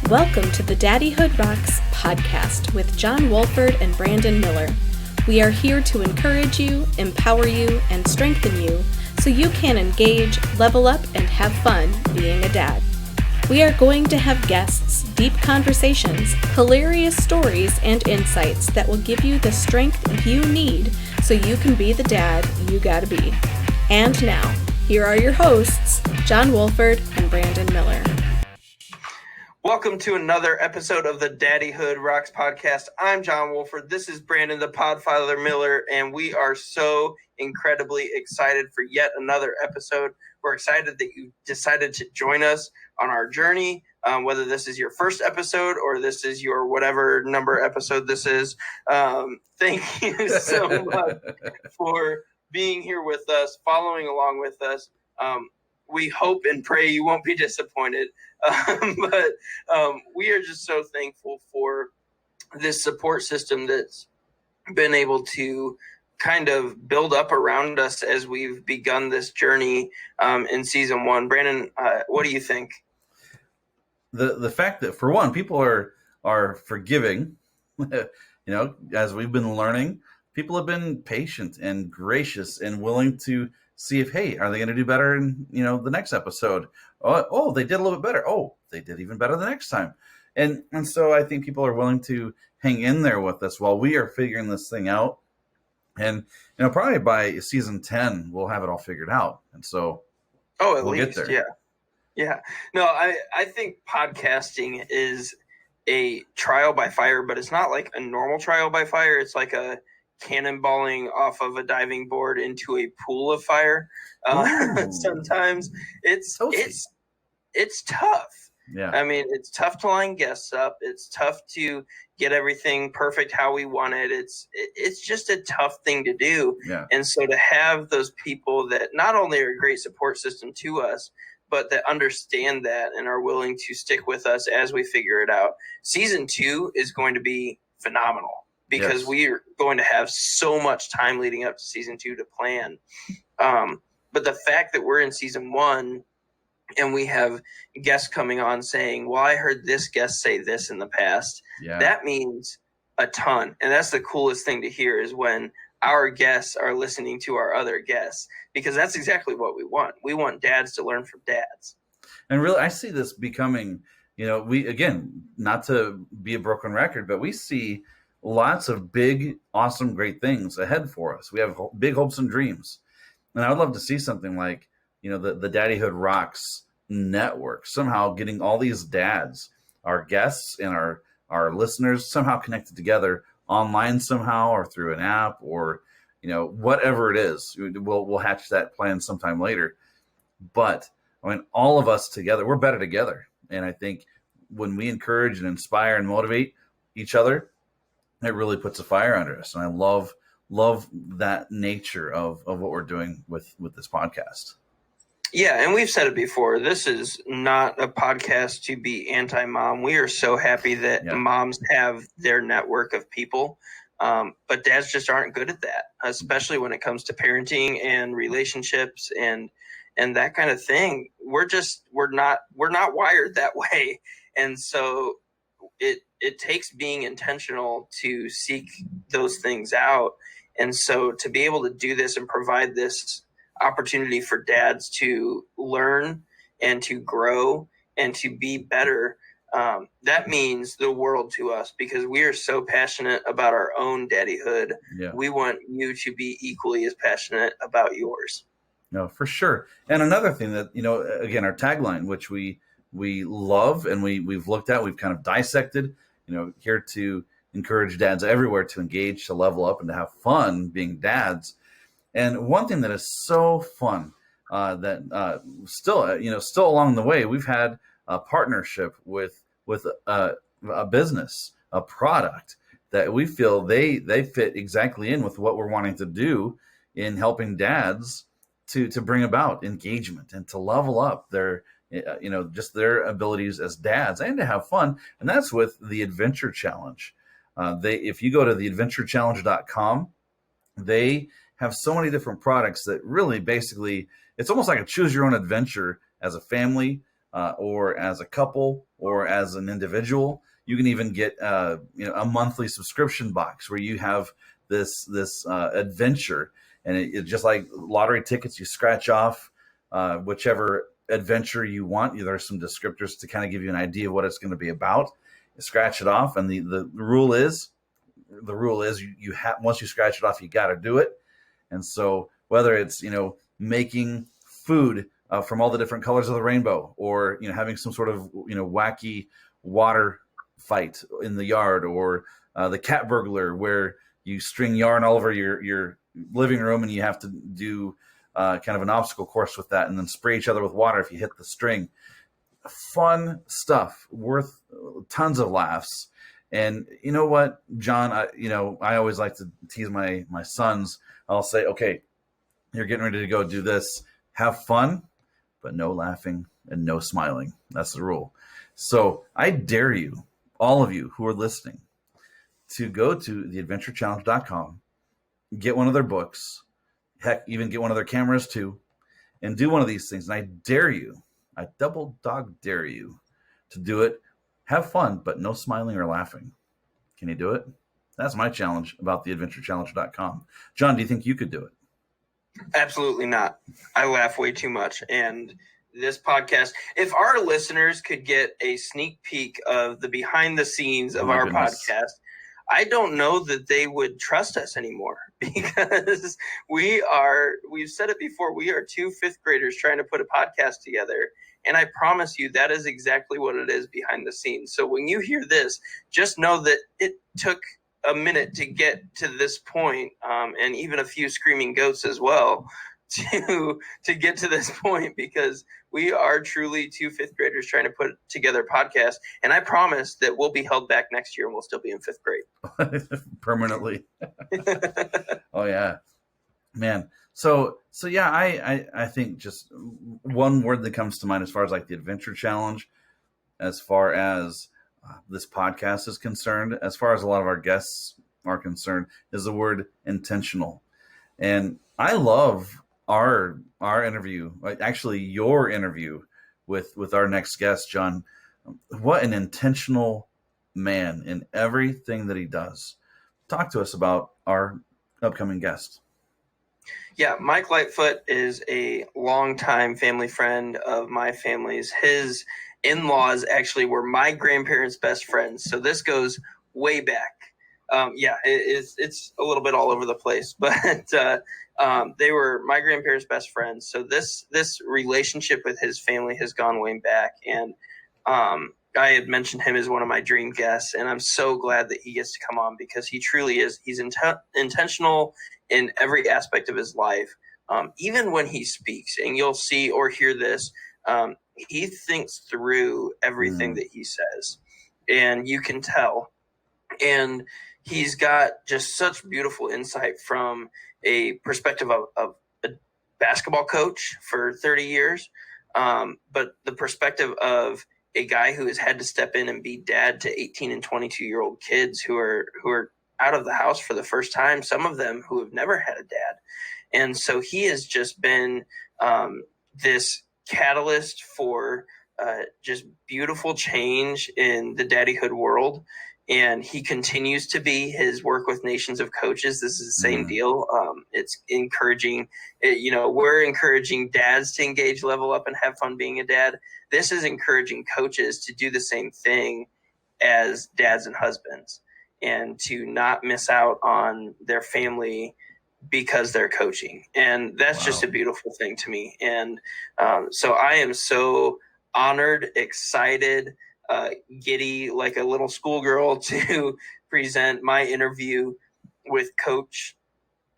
Welcome to the Daddyhood Rocks podcast with John Wolford and Brandon Miller. We are here to encourage you, empower you, and strengthen you so you can engage, level up, and have fun being a dad. We are going to have guests, deep conversations, hilarious stories, and insights that will give you the strength you need so you can be the dad you gotta be. And now, here are your hosts, John Wolford and Brandon Miller. Welcome to another episode of the Daddyhood Rocks podcast. I'm John Wolford. This is Brandon the Podfather Miller, and we are so incredibly excited for yet another episode. We're excited that you decided to join us on our journey, whether this is your first episode or this is your whatever number episode this is. Thank you so much for being here with us, following along with us. We hope and pray you won't be disappointed. But we are just so thankful for this support system that's been able to kind of build up around us as we've begun this journey in season one. Brandon, what do you think? The fact that, for one, people are forgiving, as we've been learning, people have been patient and gracious and willing to see if, hey, are they going to do better in, the next episode? Oh, they did a little bit better. Oh, they did even better the next time. And so I think people are willing to hang in there with us while we are figuring this thing out. And, probably by season 10, we'll have it all figured out. And so we'll get there. Yeah. No, I think podcasting is a trial by fire, but it's not like a normal trial by fire. It's like a cannonballing off of a diving board into a pool of fire. Sometimes it's tough. Yeah. I mean, it's tough to line guests up. It's tough to get everything perfect how we want it. It's just a tough thing to do. Yeah. And so to have those people that not only are a great support system to us, but that understand that and are willing to stick with us as we figure it out. Season 2 is going to be phenomenal because we are going to have so much time leading up to season 2 to plan. But the fact that we're in season 1 and we have guests coming on saying, well, I heard this guest say this in the past. Yeah. That means a ton. And that's the coolest thing to hear is when our guests are listening to our other guests, because that's exactly what we want. We want dads to learn from dads. And really, I see this becoming, we, again, not to be a broken record, but we see lots of big, awesome, great things ahead for us. We have big hopes and dreams. And I would love to see something like, the Daddyhood Rocks network, somehow getting all these dads, our guests and our listeners somehow connected together online somehow or through an app or, whatever it is. We'll hatch that plan sometime later. But I mean, all of us together, we're better together. And I think when we encourage and inspire and motivate each other, it really puts a fire under us. And I love that nature of what we're doing with this podcast. Yeah, and we've said it before. This is not a podcast to be anti-mom. We are so happy that moms have their network of people, but dads just aren't good at that, especially when it comes to parenting and relationships and that kind of thing. We're not wired that way, and so it takes being intentional to seek those things out. And so to be able to do this and provide this opportunity for dads to learn and to grow and to be better, that means the world to us because we are so passionate about our own daddyhood. Yeah. We want you to be equally as passionate about yours. No, for sure. And another thing that, again, our tagline, which we love and we've looked at, we've kind of dissected, here to encourage dads everywhere to engage, to level up, and to have fun being dads. And one thing that is so fun that still along the way, we've had a partnership with a business, a product that we feel they fit exactly in with what we're wanting to do in helping dads to bring about engagement and to level up their just their abilities as dads and to have fun. And that's with the Adventure Challenge. If you go to theadventurechallenge.com, they have so many different products that really basically, it's almost like a choose your own adventure as a family or as a couple, or as an individual. You can even get a monthly subscription box where you have this adventure, and it just like lottery tickets. You scratch off whichever adventure you want. There's some descriptors to kind of give you an idea of what it's going to be about. You scratch it off, and the rule is you have, once you scratch it off, you got to do it. And so whether it's making food from all the different colors of the rainbow, or having some sort of wacky water fight in the yard, or the cat burglar where you string yarn all over your living room and you have to do kind of an obstacle course with that, and then spray each other with water if you hit the string. Fun stuff, worth tons of laughs. And you know what, John, I always like to tease my sons. I'll say, okay, you're getting ready to go do this. Have fun, but no laughing and no smiling. That's the rule. So I dare you, all of you who are listening, to go to theadventurechallenge.com, get one of their books, heck, even get one of their cameras too, and do one of these things. And I dare you, I double dog dare you to do it. Have fun, but no smiling or laughing. Can you do it? That's my challenge about theadventurechallenge.com. John, do you think you could do it? Absolutely not. I laugh way too much. And this podcast, if our listeners could get a sneak peek of the behind the scenes of our podcast, I don't know that they would trust us anymore, because we've said it before, we are two fifth graders trying to put a podcast together. And I promise you that is exactly what it is behind the scenes. So when you hear this, just know that it took a minute to get to this point, and even a few screaming goats as well, to get to this point, because we are truly two fifth graders trying to put together a podcast. And I promise that we'll be held back next year and we'll still be in fifth grade. Permanently. Oh yeah, man. So yeah, I think just one word that comes to mind as far as like the adventure challenge, as far as this podcast is concerned, as far as a lot of our guests are concerned, is the word intentional. And I love our interview, actually your interview with our next guest, John. What an intentional man in everything that he does. Talk to us about our upcoming guest. Yeah, Mike Lightfoot is a longtime family friend of my family's. His in-laws actually were my grandparents' best friends, so this goes way back. It's a little bit all over the place, but they were my grandparents' best friends. So this relationship with his family has gone way back, and I had mentioned him as one of my dream guests, and I'm so glad that he gets to come on, because he truly is. He's intentional in every aspect of his life, even when he speaks. And you'll see or hear this. He thinks through everything that he says, and you can tell. And he's got just such beautiful insight from a perspective of a basketball coach for 30 years, but the perspective of a guy who has had to step in and be dad to 18 and 22-year-old kids who are out of the house for the first time, some of them who have never had a dad. And so he has just been this catalyst for just beautiful change in the daddyhood world. And he continues to be. His work with Nations of Coaches, this is the same deal. It's encouraging, we're encouraging dads to engage, level up, and have fun being a dad. This is encouraging coaches to do the same thing as dads and husbands, and to not miss out on their family because they're coaching. And that's just a beautiful thing to me. And so I am so honored, excited, giddy like a little schoolgirl to present my interview with Coach,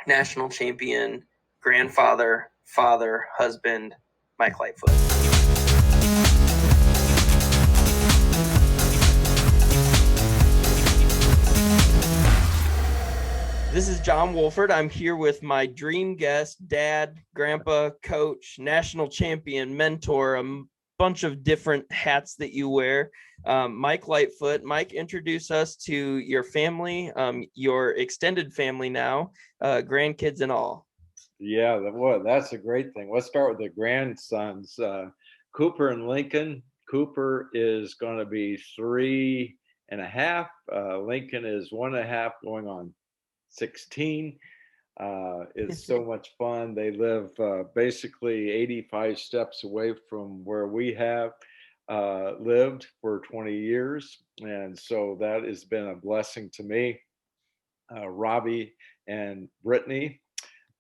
national champion, grandfather, father, husband, Mike Lightfoot. This is John Wolford. I'm here with my dream guest, dad, grandpa, coach, national champion, mentor, a bunch of different hats that you wear, Mike Lightfoot. Mike, introduce us to your family, your extended family now, grandkids and all. Yeah, that's a great thing. Let's start with the grandsons. Cooper and Lincoln. Cooper is going to be 3.5. Lincoln is 1.5, going on 16. It's so much fun. They live basically 85 steps away from where we have lived for 20 years. And so that has been a blessing to me. Robbie and Brittany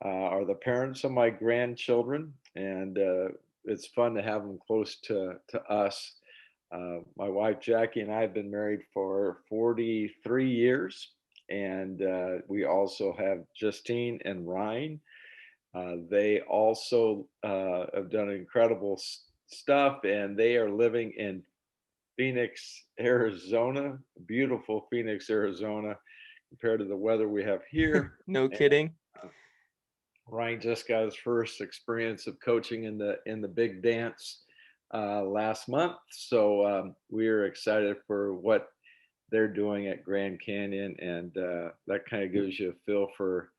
are the parents of my grandchildren, and it's fun to have them close to us. My wife Jackie and I have been married for 43 years, and we also have Justine and Ryan. They also have done incredible stuff, and they are living in Phoenix, Arizona, beautiful Phoenix, Arizona, compared to the weather we have here. No kidding. Ryan just got his first experience of coaching in the big dance last month, so we are excited for what they're doing at Grand Canyon, and that kind of gives you a feel for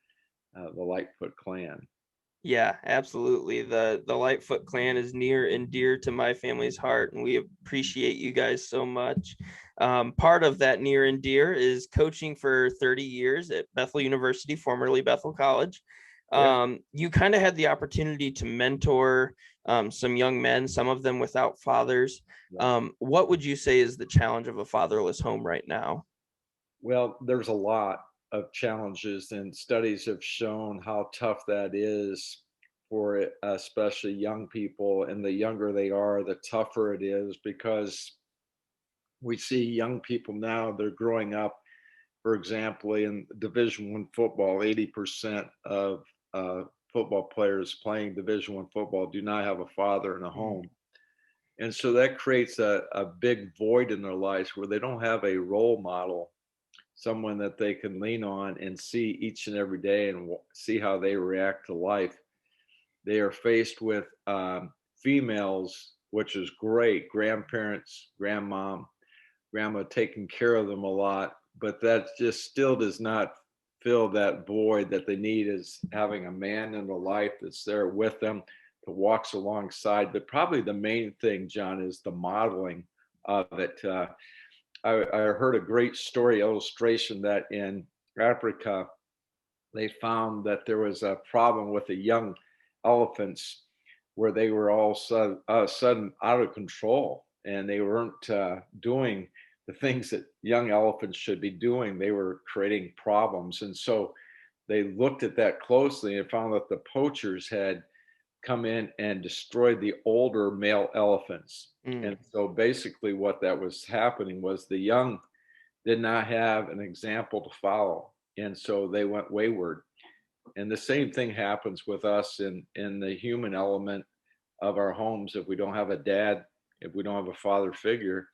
the Lightfoot clan. Yeah, absolutely. The Lightfoot clan is near and dear to my family's heart, and we appreciate you guys so much. Part of that near and dear is coaching for 30 years at Bethel University, formerly Bethel College. You kind of had the opportunity to mentor some young men, some of them without fathers. What would you say is the challenge of a fatherless home right now? Well, there's a lot of challenges, and studies have shown how tough that is for especially young people. And the younger they are, the tougher it is, because we see young people now, they're growing up, for example, in Division I football. 80% of football players playing Division I football do not have a father in a home. And so that creates a big void in their lives where they don't have a role model, someone that they can lean on and see each and every day and see how they react to life. They are faced with females, which is great, grandparents, grandma taking care of them a lot, but that just still does not fill that void that they need, is having a man in their life that's there with them, that walks alongside. But probably the main thing, John, is the modeling of it. I heard a great story illustration that in Africa, they found that there was a problem with the young elephants where they were all sudden out of control, and they weren't doing the things that young elephants should be doing. They were creating problems. And so they looked at that closely and found that the poachers had come in and destroyed the older male elephants. And so basically what that was happening was the young did not have an example to follow. And so they went wayward. And the same thing happens with us in the human element of our homes. If we don't have a dad, if we don't have a father figure,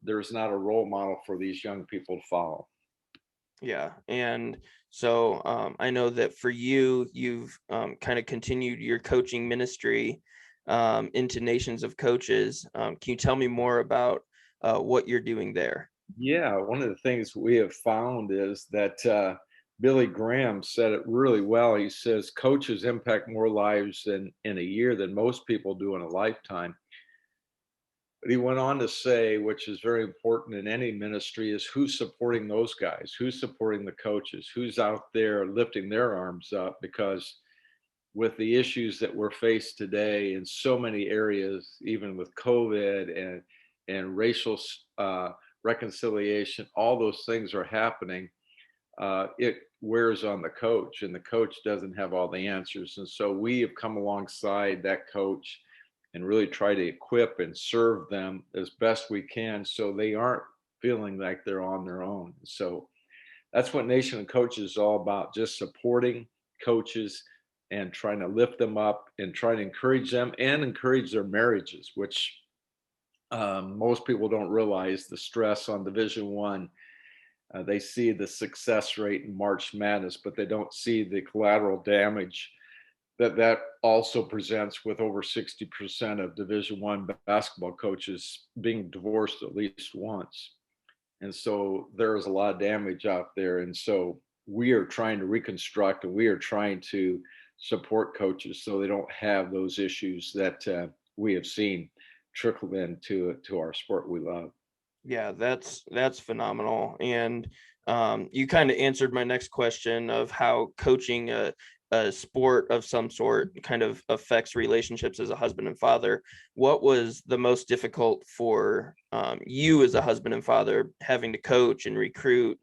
there's not a role model for these young people to follow. Yeah. And so I know that for you, you've kind of continued your coaching ministry into Nations of Coaches. Can you tell me more about what you're doing there? Yeah, one of the things we have found is that Billy Graham said it really well. He says coaches impact more lives in a year than most people do in a lifetime. But he went on to say, which is very important in any ministry, is who's supporting those guys? Who's supporting the coaches? Who's out there lifting their arms up? Because with the issues that we're faced today in so many areas, even with COVID and racial reconciliation, all those things are happening. It wears on the coach, and the coach doesn't have all the answers. And so we have come alongside that coach and really try to equip and serve them as best we can, so they aren't feeling like they're on their own. So that's what Nation of Coaches is all about, just supporting coaches and trying to lift them up and trying to encourage them and encourage their marriages, which most people don't realize the stress on Division I. They see the success rate in March Madness, but they don't see the collateral damage that also presents with over 60% of Division I basketball coaches being divorced at least once. And so there is a lot of damage out there. And so we are trying to reconstruct, and we are trying to support coaches so they don't have those issues that we have seen trickle into our sport we love. Yeah, that's phenomenal. And you kind of answered my next question of how coaching a sport of some sort kind of affects relationships as a husband and father. What was the most difficult for you as a husband and father, having to coach and recruit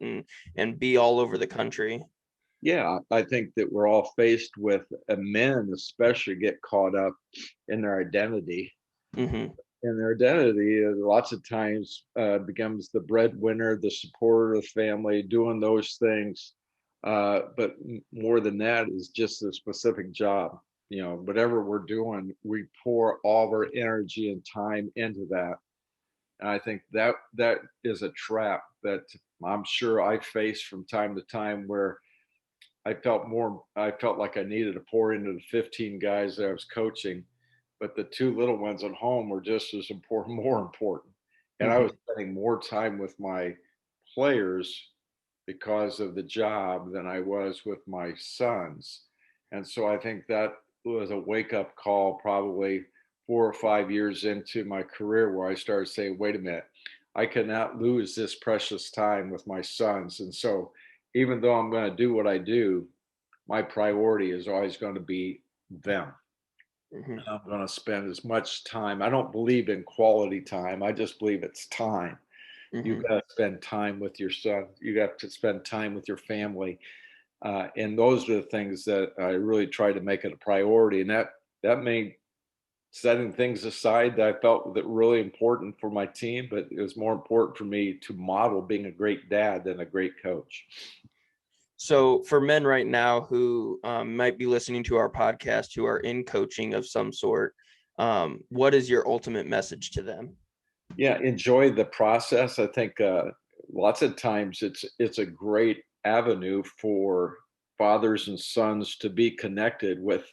and be all over the country? Yeah, I think that we're all faced with men, especially get caught up in their identity. Mm-hmm. And their identity, lots of times, becomes the breadwinner, the supporter of the family, doing those things. But more than that is just a specific job. You know, whatever we're doing, we pour all of our energy and time into that. And I think that is a trap that I'm sure I face from time to time, where I felt like I needed to pour into the 15 guys that I was coaching, but the two little ones at home were just as important, more important. And I Mm-hmm. was spending more time with my players because of the job than I was with my sons. And so I think that was a wake up call probably 4 or 5 years into my career, where I started saying, wait a minute, I cannot lose this precious time with my sons. And so even though I'm going to do what I do, my priority is always going to be them. Mm-hmm. And I'm going to spend as much time. I don't believe in quality time. I just believe it's time. You Mm-hmm. got to spend time with your son. You got to spend time with your family. And those are the things that I really try to make it a priority. And that made setting things aside that I felt that really important for my team, but it was more important for me to model being a great dad than a great coach. So for men right now who might be listening to our podcast, who are in coaching of some sort, what is your ultimate message to them? Yeah, enjoy the process. I think lots of times it's a great avenue for fathers and sons to be connected with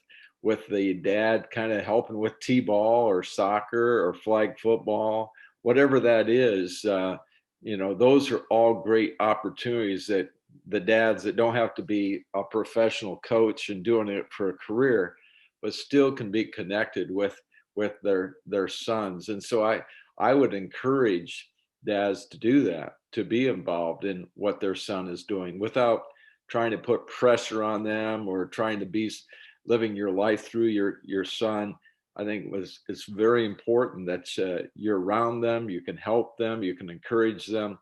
the dad, kind of helping with t-ball or soccer or flag football, whatever that is. Those are all great opportunities that the dads that don't have to be a professional coach and doing it for a career, but still can be connected with their sons. And so I would encourage dads to do that, to be involved in what their son is doing without trying to put pressure on them or trying to be living your life through your son. I think it's very important that you're around them, you can help them, you can encourage them,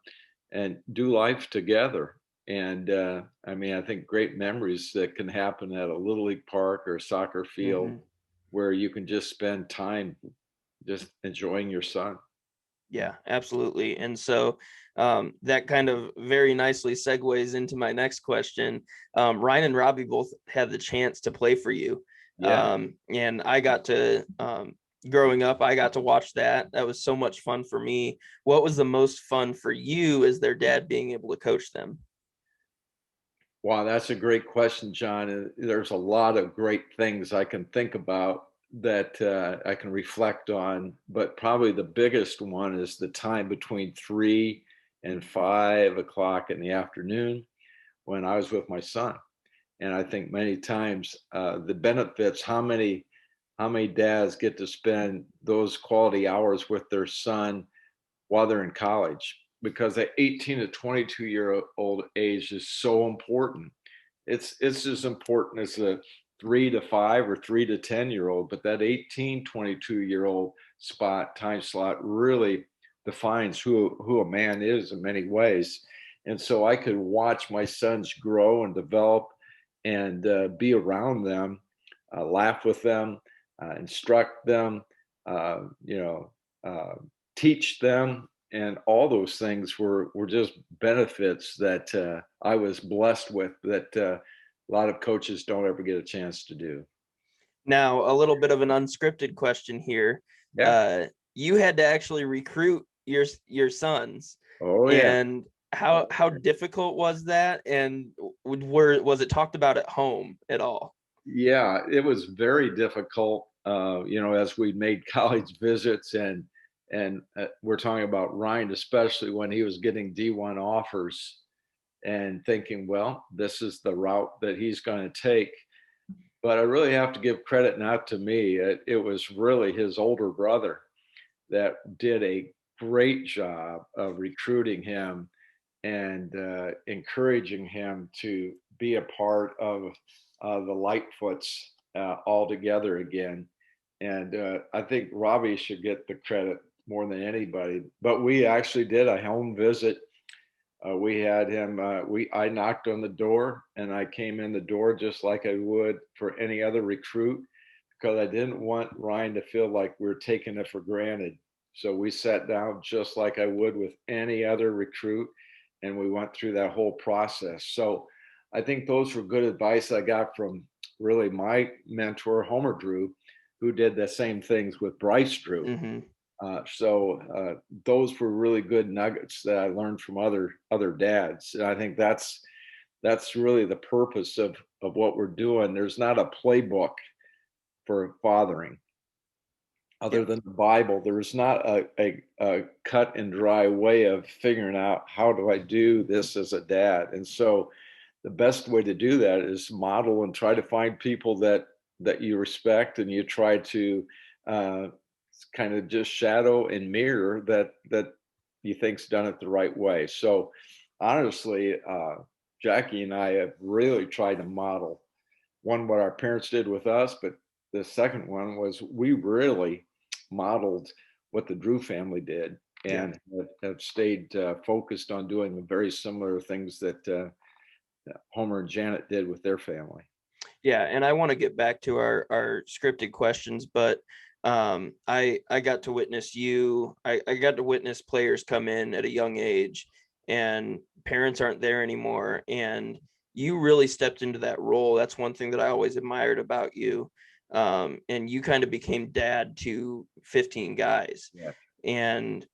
and do life together. And I think great memories that can happen at a little league park or a soccer field, Mm-hmm. where you can just spend time just enjoying your son. Yeah, absolutely. And so that kind of very nicely segues into my next question. Ryan and Robbie both had the chance to play for you. Yeah. And I got to, growing up, I got to watch that. That was so much fun for me. What was the most fun for you as their dad, being able to coach them? Wow, that's a great question, John. And there's a lot of great things I can think about that I can reflect on, but probably the biggest one is the time between 3 and 5 o'clock in the afternoon when I was with my son. And I think many times the benefits, how many dads get to spend those quality hours with their son while they're in college, because that 18 to 22-year-old age is so important. It's as important as the 3 to 5 or 3 to 10-year-old, but that 18, 22-year-old time slot really defines who a man is in many ways. And so I could watch my sons grow and develop and be around them, laugh with them, instruct them, uh, you know, uh, teach them, and all those things were just benefits that I was blessed with, that a lot of coaches don't ever get a chance to do. Now, a little bit of an unscripted question here. Yeah. You had to actually recruit your sons, Oh yeah. and how difficult was that? And was it talked about at home at all? Yeah, it was very difficult. As we made college visits, and we're talking about Ryan, especially when he was getting D1 offers, and thinking, well, this is the route that he's going to take. But I really have to give credit not to me. It was really his older brother that did a great job of recruiting him and encouraging him to be a part of the Lightfoots all together again. And I think Robbie should get the credit more than anybody. But we actually did a home visit. We had him. I knocked on the door, and I came in the door just like I would for any other recruit, because I didn't want Ryan to feel like we're taking it for granted. So we sat down just like I would with any other recruit, and we went through that whole process. So I think those were good advice I got from really my mentor, Homer Drew, who did the same things with Bryce Drew. Mm-hmm. So those were really good nuggets that I learned from other dads. And I think that's really the purpose of what we're doing. There's not a playbook for fathering other than the Bible. There's not a cut and dry way of figuring out how do I do this as a dad. And so the best way to do that is model and try to find people that you respect, and you try to kind of just shadow and mirror that you think's done it the right way. So honestly, Jackie and I have really tried to model what our parents did with us, but the second one was we really modeled what the Drew family did, and have stayed focused on doing very similar things that Homer and Janet did with their family. Yeah, and I want to get back to our scripted questions, but I got to witness I got to witness players come in at a young age, and parents aren't there anymore, and you really stepped into that role. That's one thing that I always admired about you. And you kind of became dad to 15 guys. Yeah. And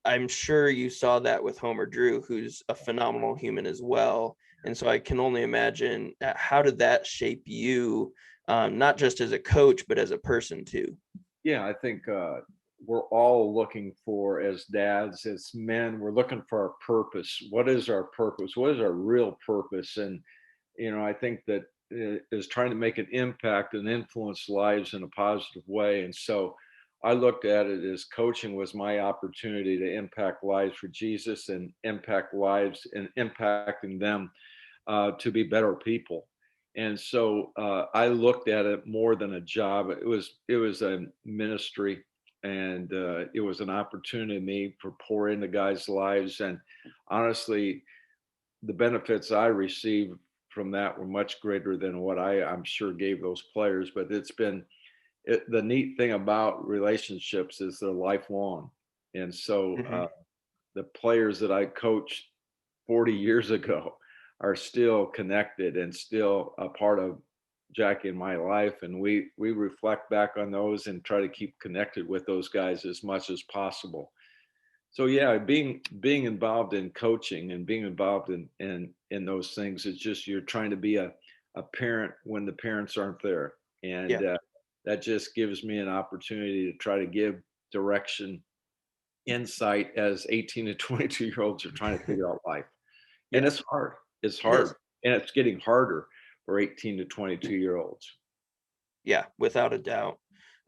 I'm sure you saw that with Homer Drew, who's a phenomenal human as well. And so I can only imagine, how did that shape you, not just as a coach, but as a person too? Yeah, I think we're all looking for, as dads, as men, we're looking for our purpose. What is our purpose? What is our real purpose? And, I think that is trying to make an impact and influence lives in a positive way. And so I looked at it as coaching was my opportunity to impact lives for Jesus, and impact lives and impacting them to be better people. And so I looked at it more than a job. It was a ministry, and it was an opportunity for pour into guys' lives. And honestly, the benefits I received from that were much greater than what I'm sure gave those players. But the neat thing about relationships is they're lifelong. And so the players that I coached 40 years ago are still connected and still a part of Jackie and my life. And we reflect back on those and try to keep connected with those guys as much as possible. So yeah, being involved in coaching and being involved in those things, it's just, you're trying to be a parent when the parents aren't there. And that just gives me an opportunity to try to give direction, insight, as 18 to 22-year-olds are trying to figure out life. And it's hard. It's hard. And it's getting harder for 18 to 22-year-olds. Yeah, without a doubt.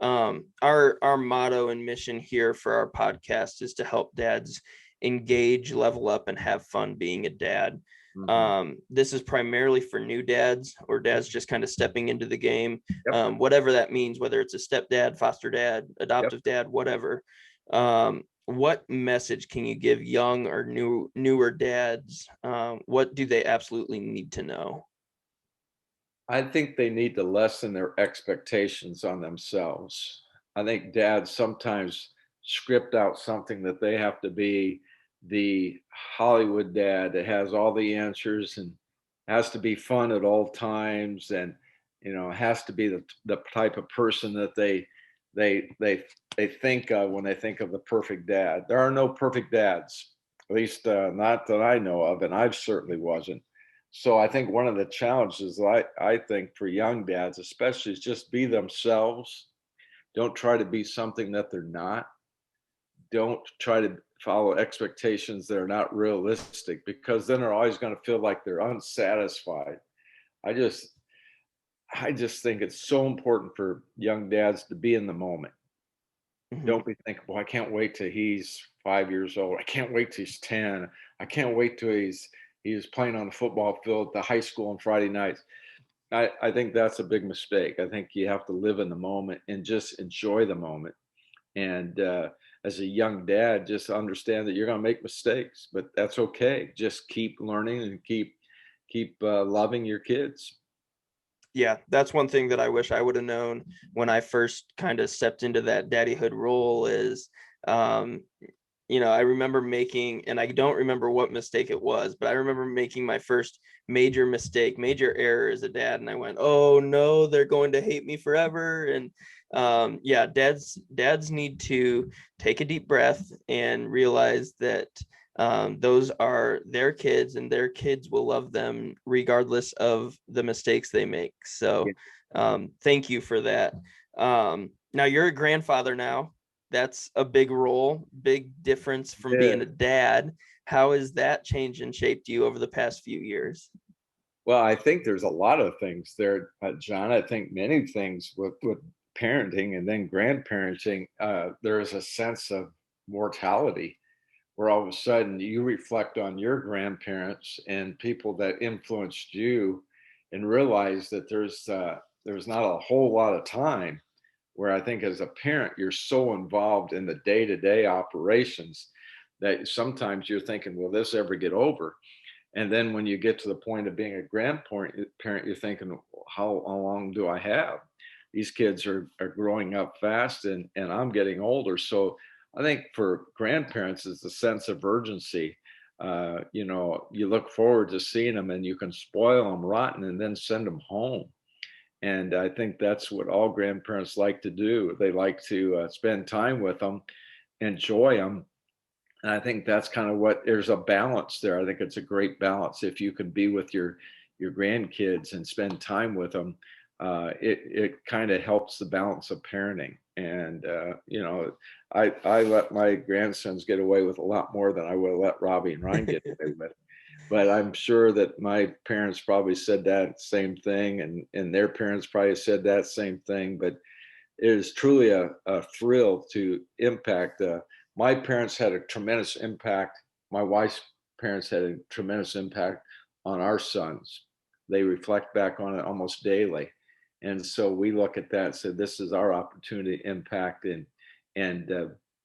Our motto and mission here for our podcast is to help dads engage, level up, and have fun being a dad. This is primarily for new dads, or dads just kind of stepping into the game, whatever that means, whether it's a stepdad, foster dad, adoptive dad, whatever. What message can you give young or newer dads? What do they absolutely need to know? I think they need to lessen their expectations on themselves. I think dads sometimes script out something that they have to be the Hollywood dad that has all the answers and has to be fun at all times, and has to be the type of person that they think of when they think of the perfect dad. There are no perfect dads, at least not that I know of, and I certainly wasn't. So I think one of the challenges I think for young dads especially is just be themselves. Don't try to be something that they're not. Don't try to follow expectations that are not realistic, because then they're always going to feel like they're unsatisfied. I just think it's so important for young dads to be in the moment. Mhm. Don't be thinking, well, I can't wait till he's 5 years old. I can't wait till he's 10. I can't wait till he's playing on the football field at the high school on Friday nights. I think that's a big mistake. I think you have to live in the moment and just enjoy the moment. And as a young dad, just understand that you're going to make mistakes, but that's okay. Just keep learning and keep loving your kids. Yeah, that's one thing that I wish I would have known when I first kind of stepped into that daddyhood role is, um, I remember making, and I don't remember what mistake it was, but I remember making my first major mistake, major error as a dad. And I went, oh no, they're going to hate me forever. And yeah, dads need to take a deep breath and realize that those are their kids and their kids will love them regardless of the mistakes they make. So thank you for that. Now you're a grandfather now. That's a big role, big difference from being a dad. How has that changed and shaped you over the past few years? Well, I think there's a lot of things there, John. I think many things with parenting and then grandparenting. There is a sense of mortality where all of a sudden you reflect on your grandparents and people that influenced you and realize that there's not a whole lot of time where I think as a parent, you're so involved in the day-to-day operations that sometimes you're thinking, will this ever get over? And then when you get to the point of being a grandparent, you're thinking, how long do I have? These kids are growing up fast and I'm getting older. So I think for grandparents, it's a sense of urgency. You look forward to seeing them and you can spoil them rotten and then send them home. And I think that's what all grandparents like to do. They like to spend time with them, enjoy them. And I think that's kind of what there's a balance there. I think it's a great balance if you can be with your grandkids and spend time with them. It kind of helps the balance of parenting. And I let my grandsons get away with a lot more than I would have let Robbie and Ryan get away with. But I'm sure that my parents probably said that same thing, and their parents probably said that same thing. But it is truly a thrill to impact. My parents had a tremendous impact. My wife's parents had a tremendous impact on our sons. They reflect back on it almost daily. And so we look at that and say, this is our opportunity to impact and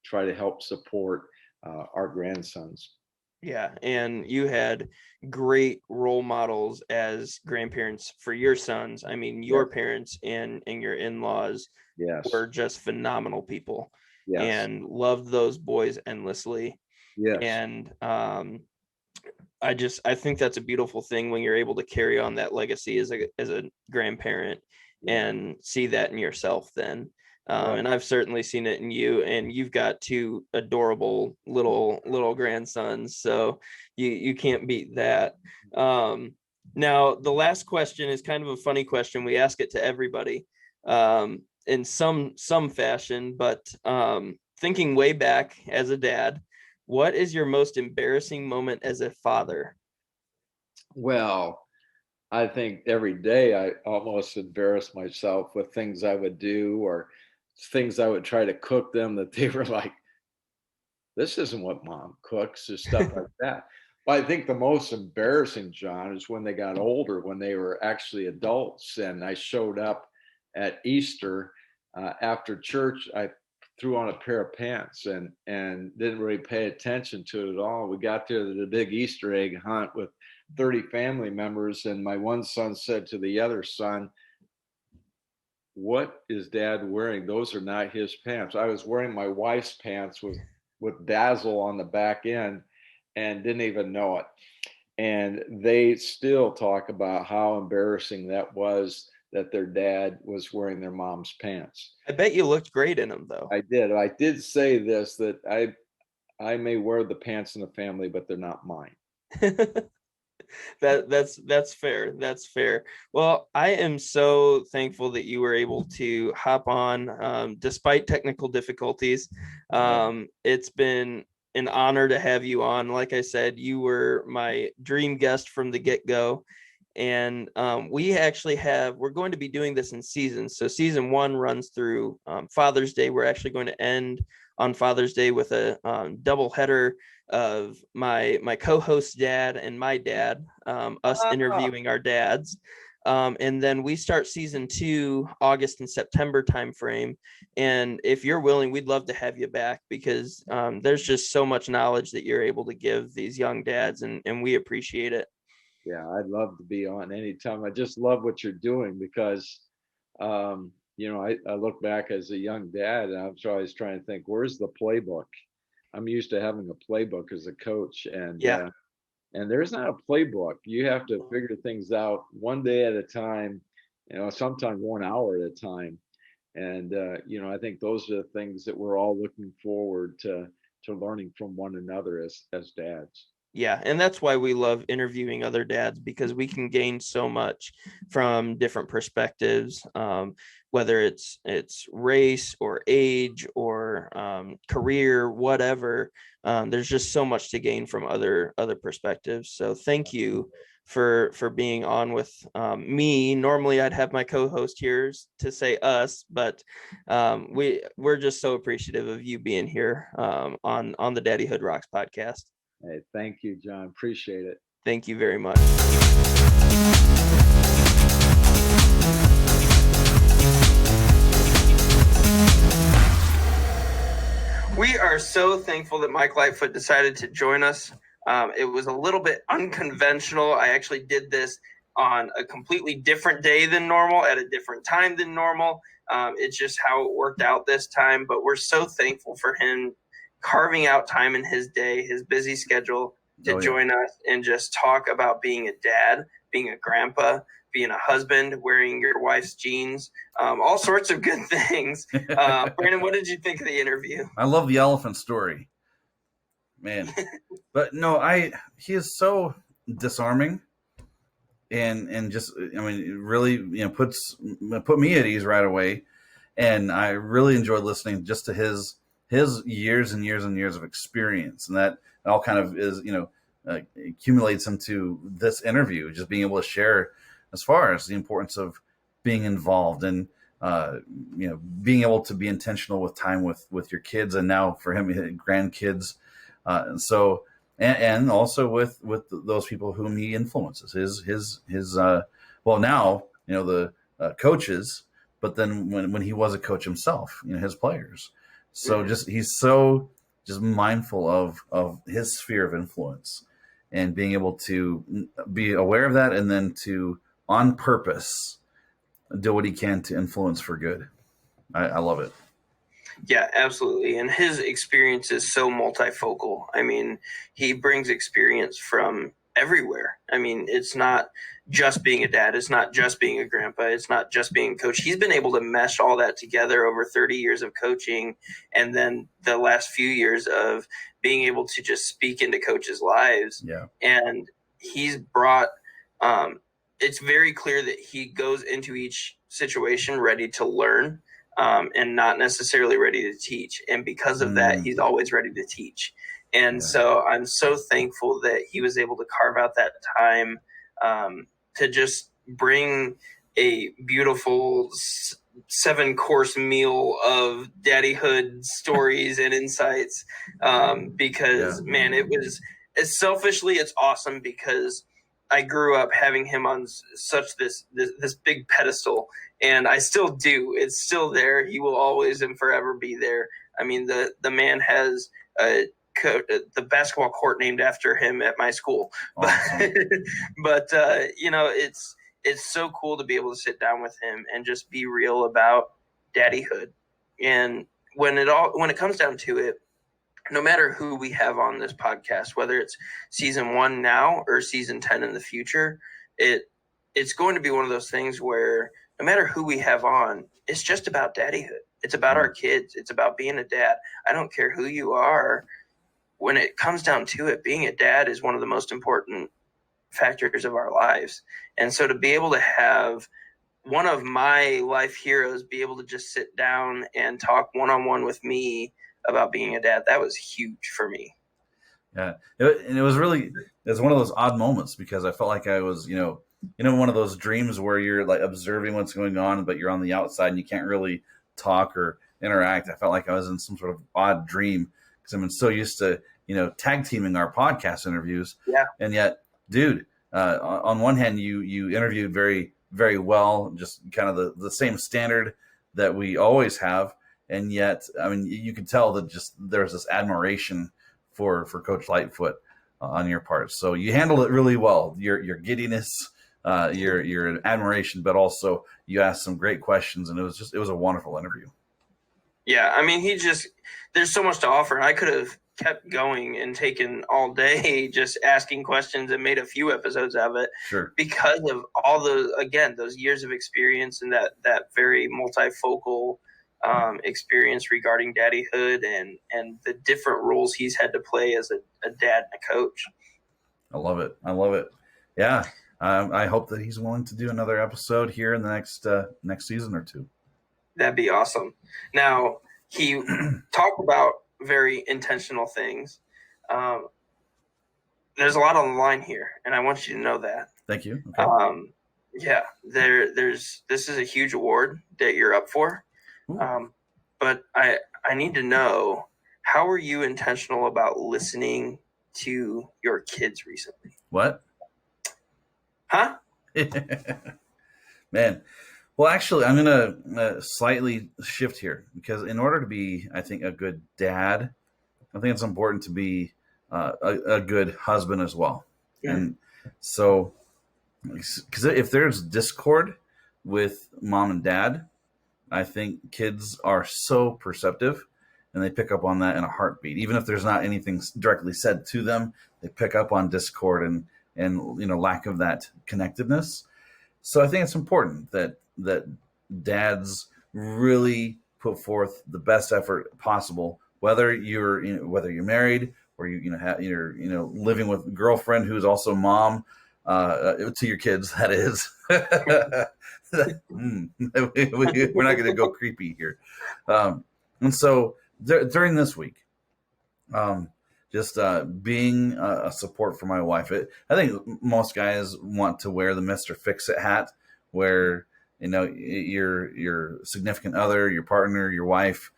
try to help support our grandsons. Yeah, and you had great role models as grandparents for your sons. I mean, your parents and your in-laws were just phenomenal people and loved those boys endlessly. And I think that's a beautiful thing when you're able to carry on that legacy as a grandparent and see that in yourself then. And I've certainly seen it in you, and you've got two adorable little grandsons, so you can't beat that. Now the last question is kind of a funny question. We ask it to everybody in some fashion, but thinking way back as a dad, what is your most embarrassing moment as a father? Well, I think every day I almost embarrass myself with things I would do or things I would try to cook them that they were like, this isn't what mom cooks, or stuff like that. But I think the most embarrassing, John, is when they got older, when they were actually adults. And I showed up at Easter after church. I threw on a pair of pants and didn't really pay attention to it at all. We got there to the big Easter egg hunt with 30 family members, and my one son said to the other son, what is dad wearing? Those are not his pants. I was wearing my wife's pants with dazzle on the back end and didn't even know it. And they still talk about how embarrassing that was that their dad was wearing their mom's pants. I bet you looked great in them though. I did. I did say this, that I may wear the pants in the family, but they're not mine. That's fair. That's fair. Well, I am so thankful that you were able to hop on despite technical difficulties. It's been an honor to have you on. Like I said, you were my dream guest from the get-go. And we're going to be doing this in seasons. So season 1 runs through Father's Day. We're actually going to end on Father's Day with a double header of my co-host's dad and my dad, us interviewing our dads. And then we start season 2 August and September timeframe. And if you're willing, we'd love to have you back, because there's just so much knowledge that you're able to give these young dads, and we appreciate it. Yeah, I'd love to be on anytime. I just love what you're doing, because I look back as a young dad, and I'm always trying to think, where's the playbook? I'm used to having a playbook as a coach, and there's not a playbook. You have to figure things out one day at a time, sometimes 1 hour at a time. And I think those are the things that we're all looking forward to learning from one another as dads. Yeah, and that's why we love interviewing other dads, because we can gain so much from different perspectives, whether it's race or age or career, whatever. There's just so much to gain from other perspectives. So thank you for being on with me. Normally I'd have my co-host here to say us, but we're just so appreciative of you being here on the Daddyhood Rocks podcast. Hey, thank you, John. Appreciate it. Thank you very much. We are so thankful that Mike Lightfoot decided to join us. It was a little bit unconventional. I actually did this on a completely different day than normal, at a different time than normal. It's just how it worked out this time, but we're so thankful for him carving out time in his day, his busy schedule, to join us and just talk about being a dad, being a grandpa, being a husband, wearing your wife's jeans, all sorts of good things. Brandon, what did you think of the interview? I love the elephant story, man. But no, he is so disarming, and just, it really, put me at ease right away. And I really enjoyed listening just to his years and years and years of experience, and that all kind of is, accumulates into this interview, just being able to share as far as the importance of being involved and, being able to be intentional with time with your kids, and now for him, grandkids. And also with those people whom he influences, his now, the coaches, but then when he was a coach himself, his players. So he's so just mindful of his sphere of influence, and being able to be aware of that, and then to, on purpose, do what he can to influence for good. I love it. Yeah, absolutely. And his experience is so multifocal. He brings experience from everywhere. It's not just being a dad. It's not just being a grandpa. It's not just being a coach. He's been able to mesh all that together over 30 years of coaching, and then the last few years of being able to just speak into coaches' lives. Yeah. And he's brought it's very clear that he goes into each situation ready to learn, and not necessarily ready to teach. And because of that, he's always ready to teach. And so I'm so thankful that he was able to carve out that time to just bring a beautiful 7-course meal of daddyhood stories and insights. Because man, it was, selfishly, it's awesome, because I grew up having him on such this big pedestal, and I still do. It's still there. He will always and forever be there. The man has the basketball court named after him at my school. Awesome. But it's so cool to be able to sit down with him and just be real about daddyhood. And when it comes down to it, no matter who we have on this podcast, whether it's season 1 now or season 10 in the future, it's going to be one of those things where no matter who we have on, it's just about daddyhood. It's about our kids. It's about being a dad. I don't care who you are. When it comes down to it, being a dad is one of the most important factors of our lives. And so to be able to have one of my life heroes be able to just sit down and talk one-on-one with me about being a dad, that was huge for me. Yeah. And it was one of those odd moments, because I felt like I was, one of those dreams where you're like observing what's going on, but you're on the outside and you can't really talk or interact. I felt like I was in some sort of odd dream because I've been so used to, tag teaming our podcast interviews. Yeah. And yet, dude, on one hand, you interviewed very, very well, just kind of the same standard that we always have. And yet, I mean, you could tell that just there's this admiration for Coach Lightfoot on your part. So you handled it really well. Your giddiness, your admiration, but also you asked some great questions, and it was a wonderful interview. Yeah, I mean, there's so much to offer. I could have kept going and taken all day just asking questions and made a few episodes of it. Sure. Because of all those years of experience and that very multifocal experience regarding daddyhood and the different roles he's had to play as a dad and a coach. I love it. Yeah. I hope that he's willing to do another episode here in the next season or two. That'd be awesome. Now, he talked about very intentional things. There's a lot on the line here, and I want you to know that. Thank you. Okay. Yeah, this is a huge award that you're up for. But I need to know, how are you intentional about listening to your kids recently? What? Huh? Man. Well, actually, I'm going to slightly shift here because in order to be, I think, a good dad, I think it's important to be a good husband as well. Yeah. And so, because if there's discord with mom and dad, I think kids are so perceptive and they pick up on that in a heartbeat. Even if there's not anything directly said to them, they pick up on discord and lack of that connectedness. So I think it's important that dads really put forth the best effort possible, whether you're married or you're living with a girlfriend who's also mom to your kids. That is, we're not going to go creepy here. And so during this week, just being a support for my wife. I think most guys want to wear the Mr. Fix-It hat, where your significant other, your partner, your wife,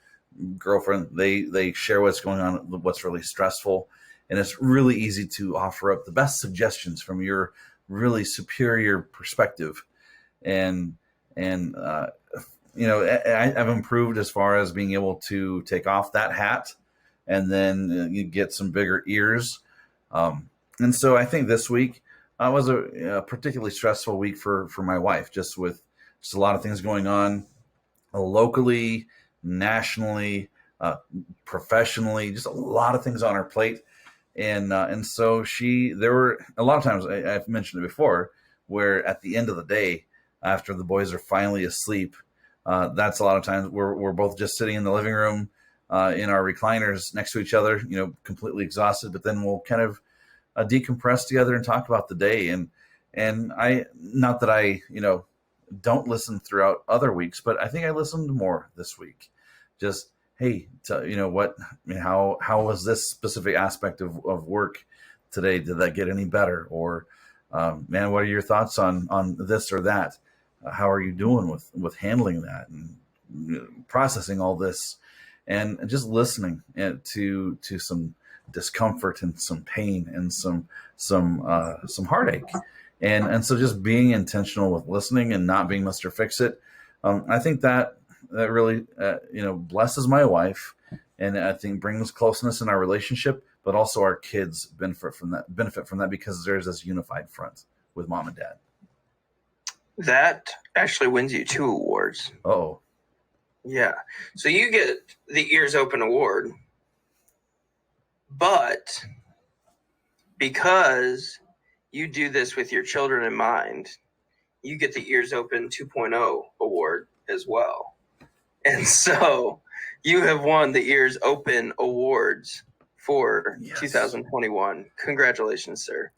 girlfriend, they share what's going on, what's really stressful, and it's really easy to offer up the best suggestions from your really superior perspective. And I've improved as far as being able to take off that hat and then you get some bigger ears. And so I think this week was a particularly stressful week for my wife, just with just a lot of things going on locally, nationally, professionally, just a lot of things on her plate. And so there were a lot of times, I've mentioned it before, where at the end of the day, after the boys are finally asleep, that's a lot of times we're both just sitting in the living room in our recliners next to each other, completely exhausted, but then we'll kind of decompress together and talk about the day. And I, not that I, don't listen throughout other weeks, but I think I listened more this week. Just, hey, how was this specific aspect of work today? Did that get any better? Or, man, what are your thoughts on this or that? How are you doing with handling that and processing all this, and just listening to some discomfort and some pain and some heartache. And so just being intentional with listening and not being Mr. Fix-It. I think that really, blesses my wife, and I think brings closeness in our relationship, but also our kids benefit from that because there's this unified front with mom and dad. That actually wins you 2 awards. Oh. Yeah. So you get the Ears Open Award, but because you do this with your children in mind, you get the Ears Open 2.0 award as well. And so you have won the Ears Open Awards for 2021. Congratulations, sir.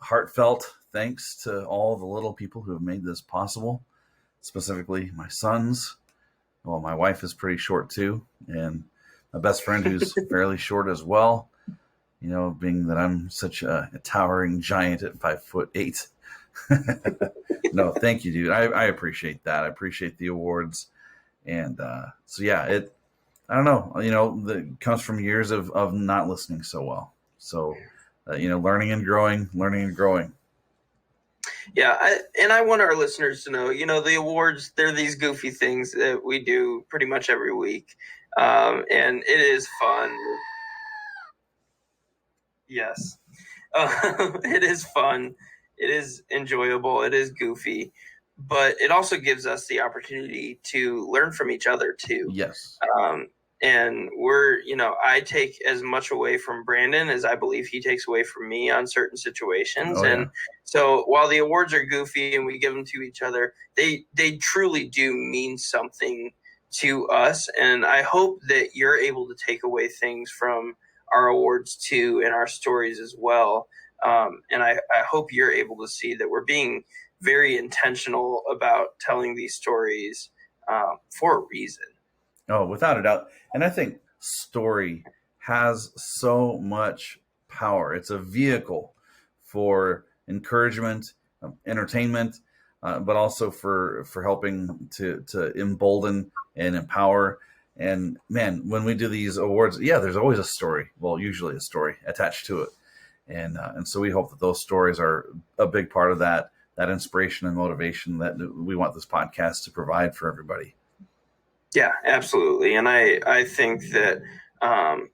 Heartfelt thanks to all the little people who have made this possible, specifically my sons. Well, my wife is pretty short too, and my best friend who's fairly short as well. being that I'm such a towering giant at 5'8". No, thank you, dude. I appreciate that. I appreciate the awards. And so, yeah, I don't know, that comes from years of not listening so well. So, learning and growing. Yeah, I want our listeners to know, the awards, they're these goofy things that we do pretty much every week. And it is fun. Yes. It is fun. It is enjoyable. It is goofy. But it also gives us the opportunity to learn from each other, too. Yes. And I take as much away from Brandon as I believe he takes away from me on certain situations. Oh, and yeah. So while the awards are goofy and we give them to each other, they truly do mean something to us. And I hope that you're able to take away things from our awards too, and our stories as well. And I hope you're able to see that we're being very intentional about telling these stories for a reason. Oh, without a doubt. And I think story has so much power. It's a vehicle for encouragement, entertainment, but also for helping to embolden and empower. And man, when we do these awards, yeah, there's always a story. Well, usually a story attached to it. And so we hope that those stories are a big part of that inspiration and motivation that we want this podcast to provide for everybody. Yeah, absolutely. And I think that,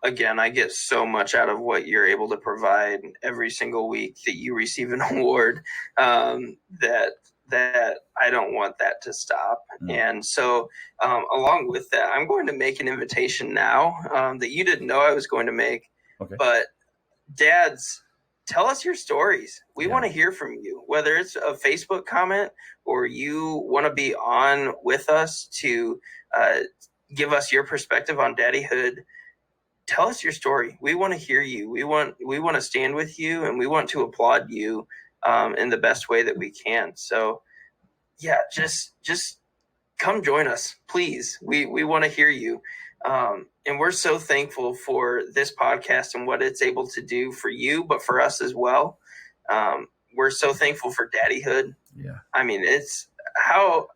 again, I get so much out of what you're able to provide every single week that you receive an award, that I don't want that to stop. And so along with that, I'm going to make an invitation now that you didn't know I was going to make. Okay. But dads, tell us your stories. We want to hear from you, whether it's a Facebook comment or you want to be on with us to give us your perspective on daddyhood. Tell us your story. We want to hear you. We want to stand with you, and we want to applaud you in the best way that we can. So yeah, just come join us, please. We want to hear you. And we're so thankful for this podcast and what it's able to do for you, but for us as well. We're so thankful for daddyhood. Yeah. I mean, it's how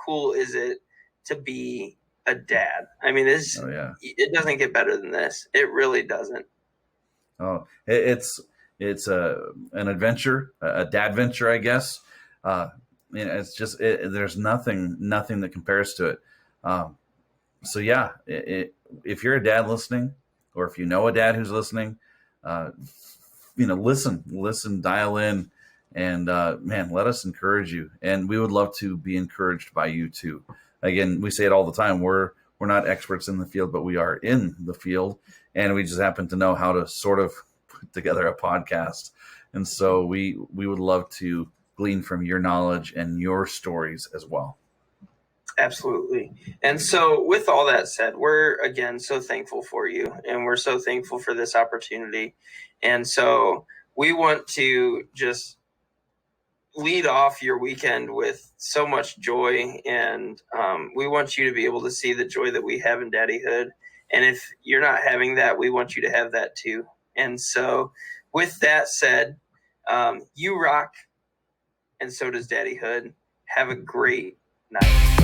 cool is it to be a dad? I mean, it doesn't get better than this. It really doesn't. Oh, it's an adventure, a dad venture, I guess. It's just there's nothing that compares to it. So yeah, if you're a dad listening, or if you know a dad who's listening, listen, dial in, and man, let us encourage you. And we would love to be encouraged by you too. Again, we say it all the time. We're not experts in the field, but we are in the field, and we just happen to know how to sort of put together a podcast. And so we would love to glean from your knowledge and your stories as well. Absolutely. And so with all that said, we're again so thankful for you, and we're so thankful for this opportunity. And so we want to just lead off your weekend with so much joy, and we want you to be able to see the joy that we have in daddyhood. And if you're not having that, we want you to have that too. And so with that said, you rock, and so does daddyhood. Have a great night.